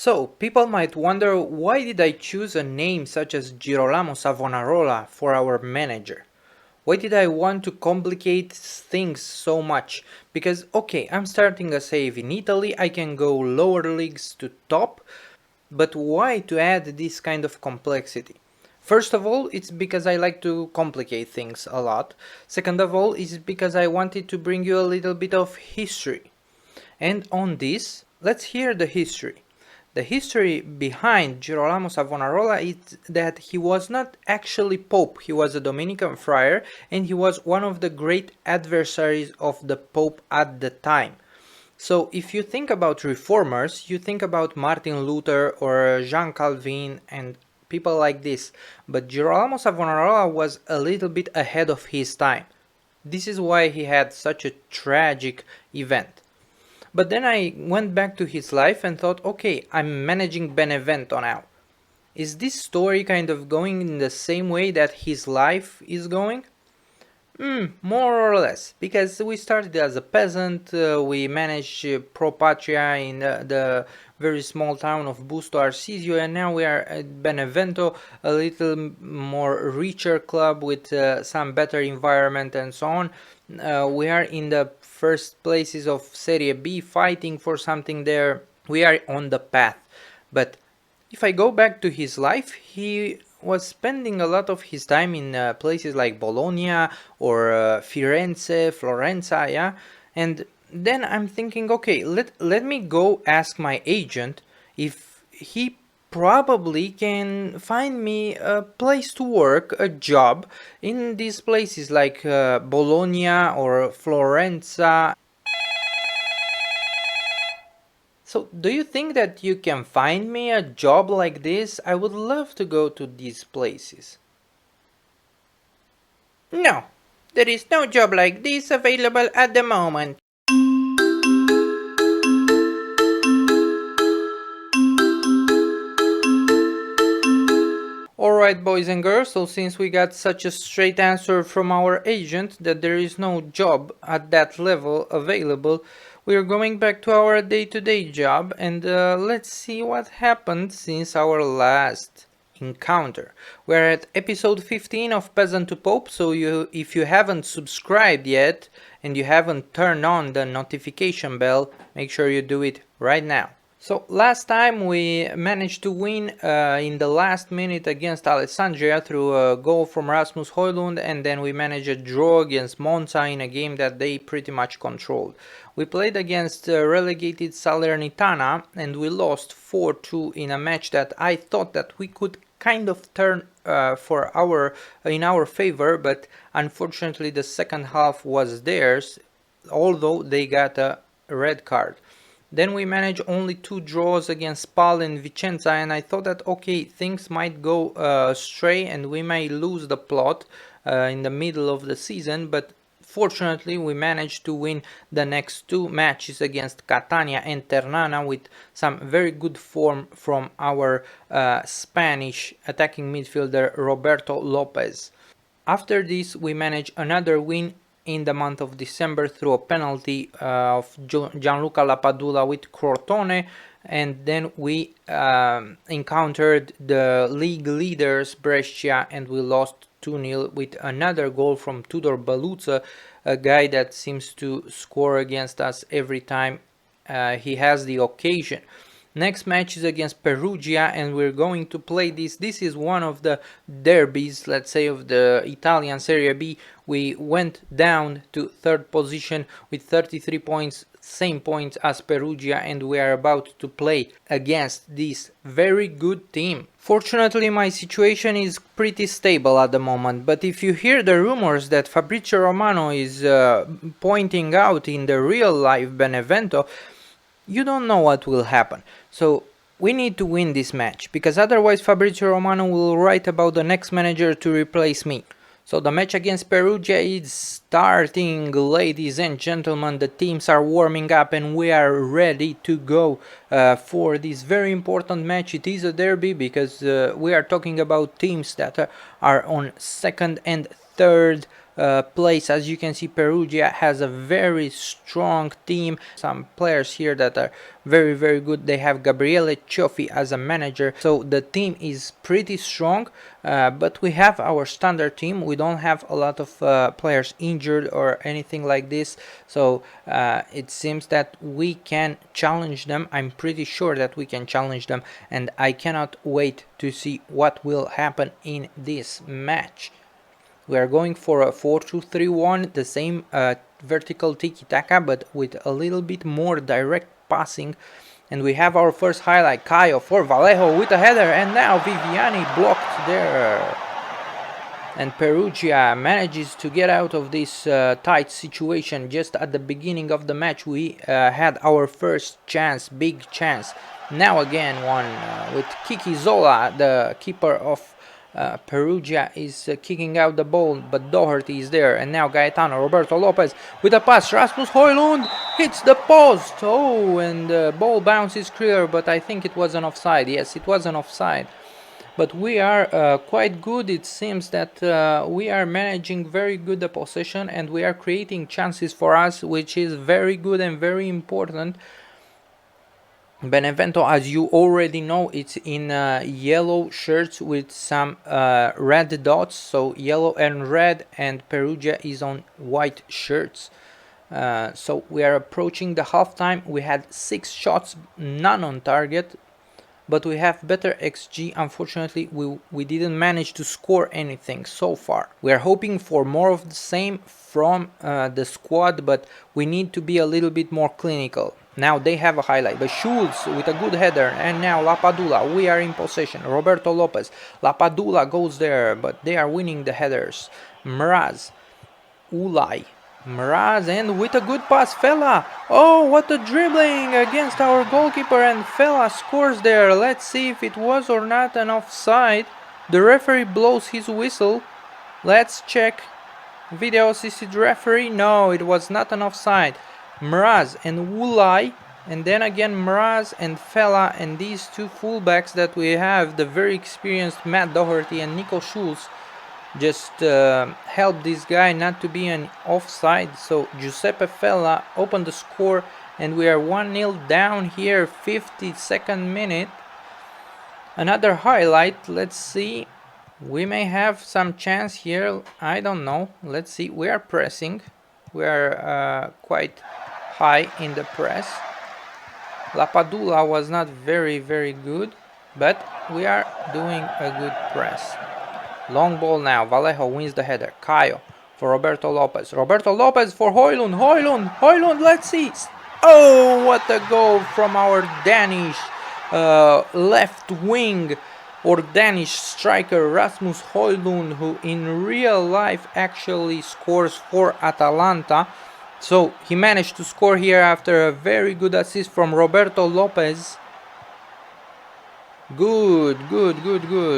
So, people might wonder, why did I choose a name such as Girolamo Savonarola for our manager? Why did I want to complicate things so much? Because, okay, I'm starting a save in Italy, I can go lower leagues to top, but why to add this kind of complexity? First of all, it's because I like to complicate things a lot. Second of all, it's because I wanted to bring you a little bit of history. And on this, let's hear the history. The history behind Girolamo Savonarola is that he was not actually Pope, he was a Dominican friar, and he was one of the great adversaries of the Pope at the time. So if you think about reformers, you think about Martin Luther or Jean Calvin and people like this, but Girolamo Savonarola was a little bit ahead of his time. This is why he had such a tragic event. But then I went back to his life and thought, okay, I'm managing Benevento now. Is this story kind of going in the same way that his life is going? More or less, because we started as a peasant, we managed Pro Patria in the very small town of Busto Arsizio, and now we are at Benevento, a little more richer club with some better environment and so on. We are in the first places of Serie B, fighting for something there. We are on the path. But if I go back to his life, he was spending a lot of his time in places like Bologna or Firenze, Florenza, yeah. And then I'm thinking, okay, let me go ask my agent if he probably can find me a place to work, a job in these places like Bologna or Florenza. So, do you think that you can find me a job like this? I would love to go to these places. No, there is no job like this available at the moment. Alright, boys and girls, so since we got such a straight answer from our agent that there is no job at that level available, we are going back to our day-to-day job and let's see what happened since our last encounter. We're at episode 15 of Peasant to Pope, so if you haven't subscribed yet and you haven't turned on the notification bell, make sure you do it right now. So last time we managed to win in the last minute against Alessandria through a goal from Rasmus Højlund, and then we managed a draw against Monza in a game that they pretty much controlled. We played against relegated Salernitana and we lost 4-2 in a match that I thought that we could kind of turn in our favor, but unfortunately the second half was theirs, although they got a red card. Then we managed only 2 draws against Spal and Vicenza, and I thought that okay, things might go astray and we may lose the plot in the middle of the season, but fortunately we managed to win the next 2 matches against Catania and Ternana with some very good form from our Spanish attacking midfielder Roberto Lopez. After this we managed another win in the month of December through a penalty of Gianluca Lapadula with Crotone, and then we encountered the league leaders Brescia and we lost 2-0 with another goal from Tudor Baluzza, a guy that seems to score against us every time he has the occasion. Next match is against Perugia and we're going to play this. This is one of the derbies, let's say, of the Italian Serie B. We went down to 3rd position with 33 points, same points as Perugia, and we are about to play against this very good team. Fortunately, my situation is pretty stable at the moment, but if you hear the rumors that Fabrizio Romano is pointing out in the real life Benevento, you don't know what will happen. So we need to win this match, because otherwise Fabrizio Romano will write about the next manager to replace me. So the match against Perugia is starting, ladies and gentlemen. The teams are warming up and we are ready to go for this very important match. It is a derby because we are talking about teams that are on 2nd and 3rd place. As you can see, Perugia has a very strong team. Some players here that are very, very good. They have Gabriele Cioffi as a manager, so the team is pretty strong. But we have our standard team. We don't have a lot of players injured or anything like this, so it seems that we can challenge them. I'm pretty sure that we can challenge them, and I cannot wait to see what will happen in this match. We are going for a 4-2-3-1, the same vertical tiki-taka, but with a little bit more direct passing. And we have our first highlight, Caio for Vallejo with a header, and now Viviani blocked there. And Perugia manages to get out of this tight situation. Just at the beginning of the match we had our first chance, big chance. Now again one with Kiki Zola, the keeper of Perugia is kicking out the ball, but Doherty is there, and now Gaetano, Roberto Lopez with a pass, Rasmus Højlund hits the post, oh, and the ball bounces clear, but I think it was an offside. Yes, it was an offside, but we are quite good. It seems that we are managing very good the possession, and we are creating chances for us, which is very good and very important. Benevento, as you already know, it's in yellow shirts with some red dots, so yellow and red, and Perugia is on white shirts. So we are approaching the halftime. We had 6 shots, none on target, but we have better XG. Unfortunately, we didn't manage to score anything so far. We are hoping for more of the same from the squad, but we need to be a little bit more clinical. Now they have a highlight, but Schulz with a good header, and now Lapadula, we are in possession. Roberto Lopez, Lapadula goes there, but they are winning the headers. Mraz, Ulay, Mraz, and with a good pass, Fella. Oh, what a dribbling against our goalkeeper, and Fella scores there. Let's see if it was or not an offside. The referee blows his whistle. Let's check. Video assisted referee. No, it was not an offside. Mraz and Ulay, and then again Mraz and Fella, and these two fullbacks that we have, the very experienced Matt Doherty and Nico Schulz, just help this guy not to be an offside. So Giuseppe Fella opened the score, and we are 1-0 down here, 52nd minute. Another highlight, let's see, we may have some chance here, I don't know, let's see. We are pressing, we are quite high in the press. Lapadula was not very good, but we are doing a good press. Long ball now, Vallejo wins the header. Caio for Roberto Lopez. Roberto Lopez for Højlund. Højlund, let's see. Oh, what a goal from our Danish left wing, or Danish striker Rasmus Højlund, who in real life actually scores for Atalanta. So he managed to score here after a very good assist from Roberto Lopez. Good.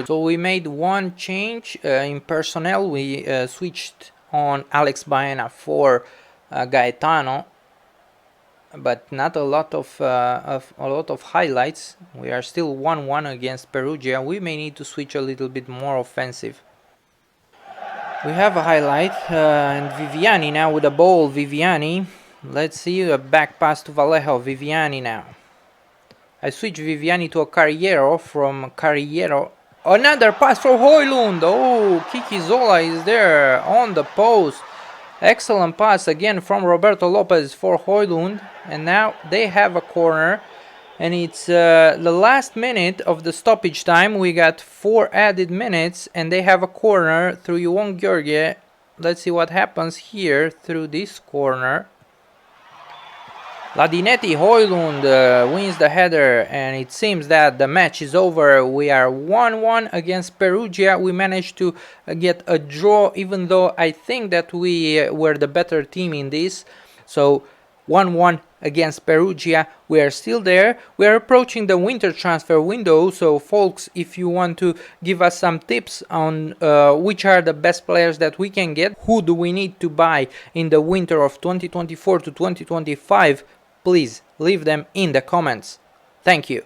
So we made one change in personnel. We switched on Alex Baena for Gaetano, but not a lot of highlights. We are still 1-1 against Perugia. We may need to switch a little bit more offensive. We have a highlight, and Viviani now with the ball. Viviani, let's see, a back pass to Vallejo. Viviani now. I switch Viviani to a Carriero from Carriero. Another pass for Højlund. Oh, Kiki Zola is there on the post. Excellent pass again from Roberto Lopez for Højlund. And now they have a corner. And it's the last minute of the stoppage time. We got 4 added minutes, and they have a corner through Ion Gheorghe. Let's see what happens here through this corner. Ladinetti, Højlund wins the header, and it seems that the match is over. We are 1-1 against Perugia. We managed to get a draw, even though I think that we were the better team in this. So 1-1 against Perugia. We are still there. We are approaching the winter transfer window, so folks, if you want to give us some tips on which are the best players that we can get, who do we need to buy in the winter of 2024 to 2025, please leave them in the comments. Thank you.